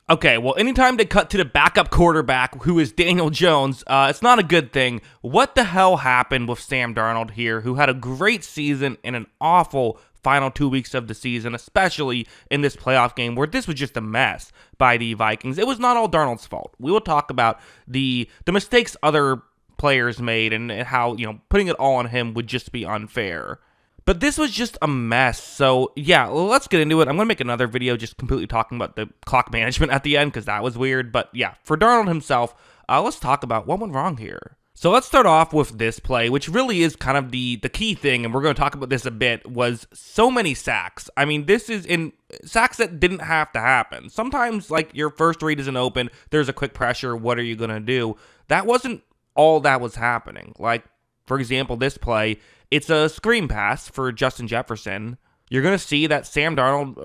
Okay, well, anytime they cut to the backup quarterback, who is Daniel Jones, it's not a good thing. What the hell happened with Sam Darnold here, who had a great season and an awful final 2 weeks of the season, especially in this playoff game where this was just a mess by the Vikings. It was not all Darnold's fault. We will talk about the mistakes other players made and how, putting it all on him would just be unfair. But this was just a mess. So, yeah, let's get into it. I'm going to make another video just completely talking about the clock management at the end because that was weird. But, yeah, for Darnold himself, let's talk about what went wrong here. So let's start off with this play, which really is kind of the key thing, and we're going to talk about this a bit, was so many sacks. I mean, this is in sacks that didn't have to happen. Sometimes, like, your first read isn't open, there's a quick pressure, what are you going to do? That wasn't all that was happening. Like, for example, this play, it's a screen pass for Justin Jefferson. You're going to see that Sam Darnold,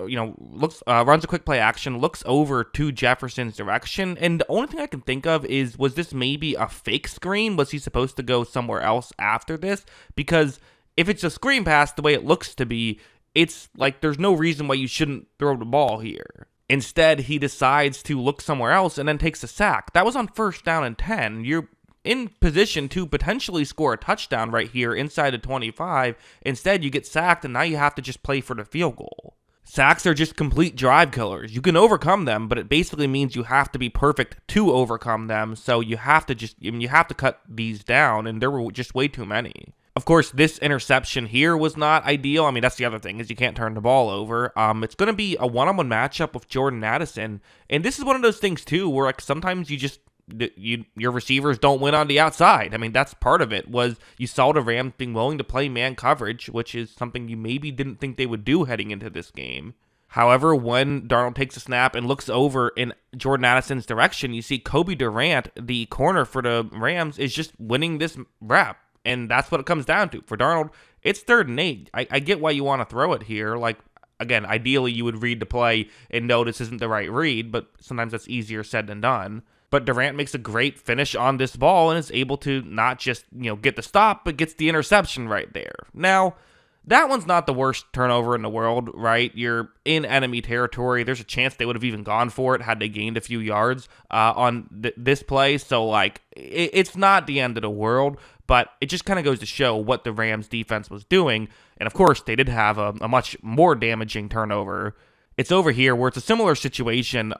runs a quick play action, looks over to Jefferson's direction, and the only thing I can think of is, was this maybe a fake screen? Was he supposed to go somewhere else after this? Because if it's a screen pass, the way it looks to be, it's like there's no reason why you shouldn't throw the ball here. Instead, he decides to look somewhere else and then takes a sack. That was on 1st down and 10. You're in position to potentially score a touchdown right here inside the 25. Instead, you get sacked, and now you have to just play for the field goal. Sacks are just complete drive killers. You can overcome them, but it basically means you have to be perfect to overcome them. So you have to cut these down, and there were just way too many. Of course, this interception here was not ideal. I mean, that's the other thing, is you can't turn the ball over. It's going to be a one-on-one matchup with Jordan Addison, and this is one of those things, too, where like sometimes your receivers don't win on the outside. I mean, that's part of it. Was you saw the Rams being willing to play man coverage, which is something you maybe didn't think they would do heading into this game. However, when Darnold takes a snap and looks over in Jordan Addison's direction, you see Kobe Durant, the corner for the Rams, is just winning this rep. And that's what it comes down to. For Darnold, it's 3rd and 8. I get why you want to throw it here. Like, again, ideally you would read the play and know this isn't the right read, but sometimes that's easier said than done. But Durant makes a great finish on this ball and is able to not just, get the stop, but gets the interception right there. Now, that one's not the worst turnover in the world, right? You're in enemy territory. There's a chance they would have even gone for it had they gained a few yards on this play. So, like, it's not the end of the world, but it just kind of goes to show what the Rams defense was doing. And, of course, they did have a much more damaging turnover. It's over here where it's a similar situation.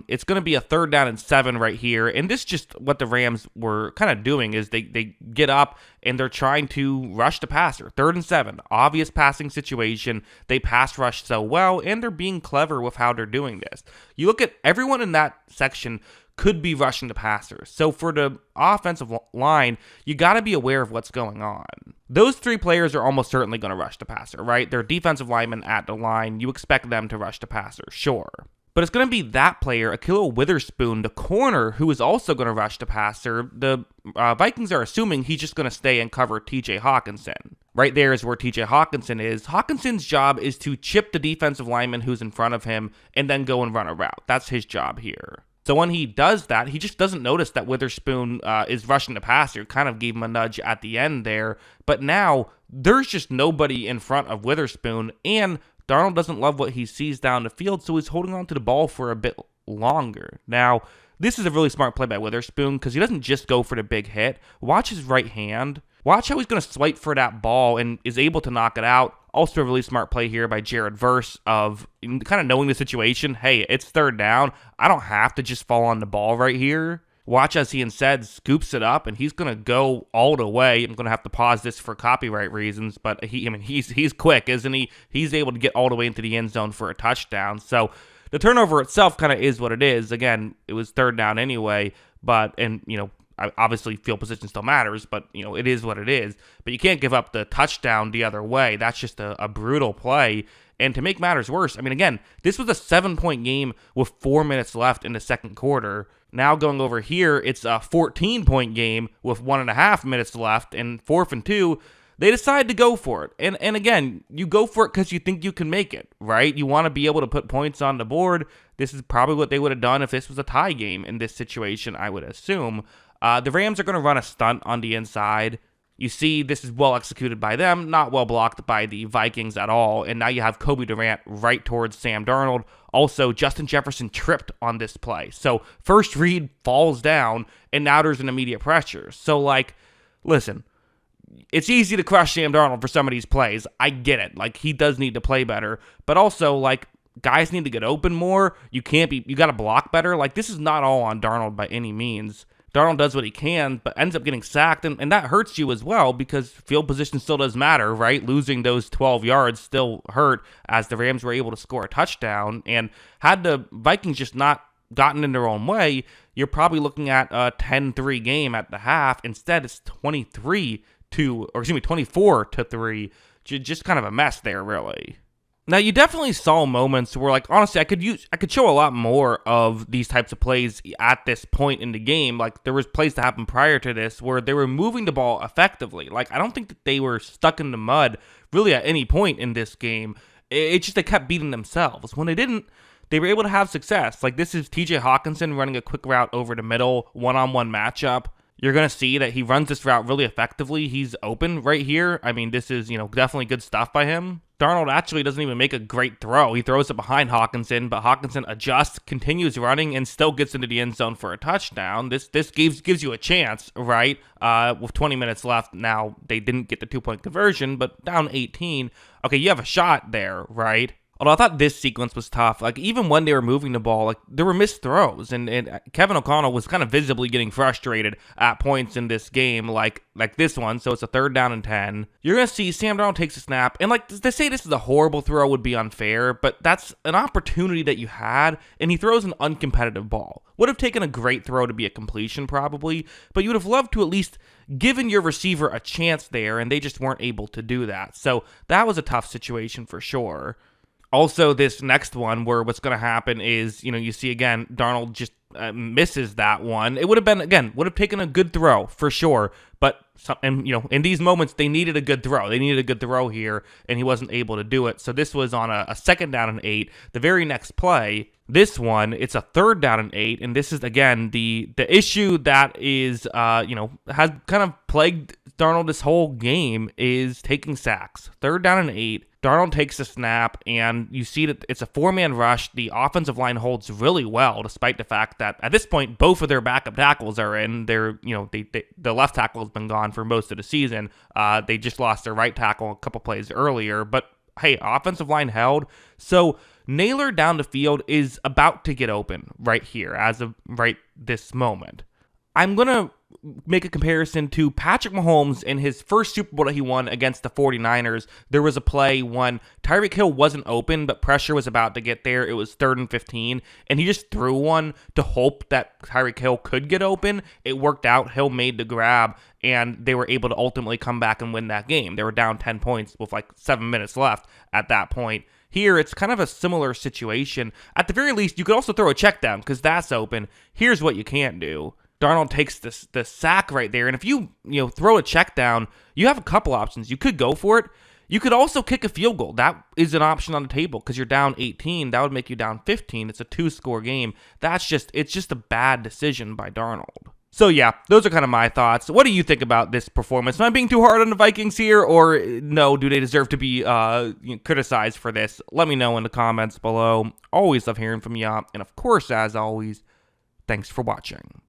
It's going to be a 3rd down and 7 right here. And this just what the Rams were kind of doing is they get up and they're trying to rush the passer. 3rd and 7, obvious passing situation. They pass rush so well, and they're being clever with how they're doing this. You look at everyone in that section could be rushing the passer. So for the offensive line, you got to be aware of what's going on. Those 3 players are almost certainly going to rush the passer, right? They're defensive linemen at the line. You expect them to rush the passer, sure. But it's going to be that player, Ahkello Witherspoon, the corner, who is also going to rush the passer. The Vikings are assuming he's just going to stay and cover TJ Hawkinson. Right there is where TJ Hawkinson is. Hawkinson's job is to chip the defensive lineman who's in front of him and then go and run a route. That's his job here. So when he does that, he just doesn't notice that Witherspoon is rushing the passer. Kind of gave him a nudge at the end there. But now there's just nobody in front of Witherspoon, and Darnold doesn't love what he sees down the field, so he's holding on to the ball for a bit longer. Now, this is a really smart play by Witherspoon because he doesn't just go for the big hit. Watch his right hand. Watch how he's going to swipe for that ball and is able to knock it out. Also a really smart play here by Jared Verse of kind of knowing the situation. Hey, it's 3rd down. I don't have to just fall on the ball right here. Watch as he instead scoops it up, and he's going to go all the way. I'm going to have to pause this for copyright reasons, but he's quick, isn't he? He's able to get all the way into the end zone for a touchdown. So the turnover itself kind of is what it is. Again, it was 3rd down anyway, obviously field position still matters, but it is what it is. But you can't give up the touchdown the other way. That's just a brutal play. And to make matters worse, again, this was a 7-point game with 4 minutes left in the second quarter. Now going over here, it's a 14-point game with 1.5 minutes left, and 4th and 2. They decide to go for it. And again, you go for it because you think you can make it, right? You want to be able to put points on the board. This is probably what they would have done if this was a tie game in this situation, I would assume. The Rams are going to run a stunt on the inside. You see this is well executed by them, not well blocked by the Vikings at all, and now you have Kobe Durant right towards Sam Darnold. Also, Justin Jefferson tripped on this play. So first read falls down, and now there's an immediate pressure. So, like, listen, it's easy to crush Sam Darnold for some of these plays. I get it. Like, he does need to play better. But also, like, guys need to get open more. You got to block better. Like, this is not all on Darnold by any means. Darnold does what he can, but ends up getting sacked, and that hurts you as well because field position still does matter, right? Losing those 12 yards still hurt as the Rams were able to score a touchdown, and had the Vikings just not gotten in their own way, you're probably looking at a 10-3 game at the half. Instead, it's 24-3. Just kind of a mess there, really. Now, you definitely saw moments where, like, honestly, I could show a lot more of these types of plays at this point in the game. Like, there was plays that happened prior to this where they were moving the ball effectively. Like, I don't think that they were stuck in the mud really at any point in this game. It's just they kept beating themselves. When they didn't, they were able to have success. Like, this is TJ Hawkinson running a quick route over the middle, one-on-one matchup. You're going to see that he runs this route really effectively. He's open right here. I mean, this is, definitely good stuff by him. Darnold actually doesn't even make a great throw. He throws it behind Hawkinson, but Hawkinson adjusts, continues running, and still gets into the end zone for a touchdown. This gives you a chance, right? With 20 minutes left now, they didn't get the 2-point conversion, but down 18. Okay, you have a shot there, right? Although I thought this sequence was tough. Like, even when they were moving the ball, like, there were missed throws, and Kevin O'Connell was kind of visibly getting frustrated at points in this game, like this one. So it's a 3rd down and 10. You're going to see Sam Darnold takes a snap, and, like, to say this is a horrible throw would be unfair, but that's an opportunity that you had, and he throws an uncompetitive ball. Would have taken a great throw to be a completion, probably, but you would have loved to at least given your receiver a chance there, and they just weren't able to do that. So that was a tough situation for sure. Also, this next one where what's going to happen is, you see again, Darnold just misses that one. It would have taken a good throw for sure. But, in these moments, they needed a good throw. They needed a good throw here, and he wasn't able to do it. So this was on a 2nd down and 8. The very next play, this one, it's a 3rd down and 8. And this is, again, the issue that is, has kind of plagued Darnold this whole game is taking sacks. 3rd down and 8. Darnold takes a snap, and you see that it's a 4-man rush. The offensive line holds really well, despite the fact that at this point both of their backup tackles are in. The left tackle has been gone for most of the season. They just lost their right tackle a couple plays earlier, but hey, offensive line held. So Naylor down the field is about to get open right here as of right this moment. I'm gonna make a comparison to Patrick Mahomes in his first Super Bowl that he won against the 49ers. There was a play when Tyreek Hill wasn't open, but pressure was about to get there. It was 3rd and 15, and he just threw one to hope that Tyreek Hill could get open. It worked out. Hill made the grab, and they were able to ultimately come back and win that game. They were down 10 points with like 7 minutes left at that point. Here, it's kind of a similar situation. At the very least, you could also throw a check down because that's open. Here's what you can't do. Darnold takes the sack right there, and if you throw a check down, you have a couple options. You could go for it. You could also kick a field goal. That is an option on the table because you're down 18. That would make you down 15. It's a 2-score game. It's just a bad decision by Darnold. So yeah, those are kind of my thoughts. What do you think about this performance? Am I being too hard on the Vikings here, or no, do they deserve to be criticized for this? Let me know in the comments below. Always love hearing from you, and of course, as always, thanks for watching.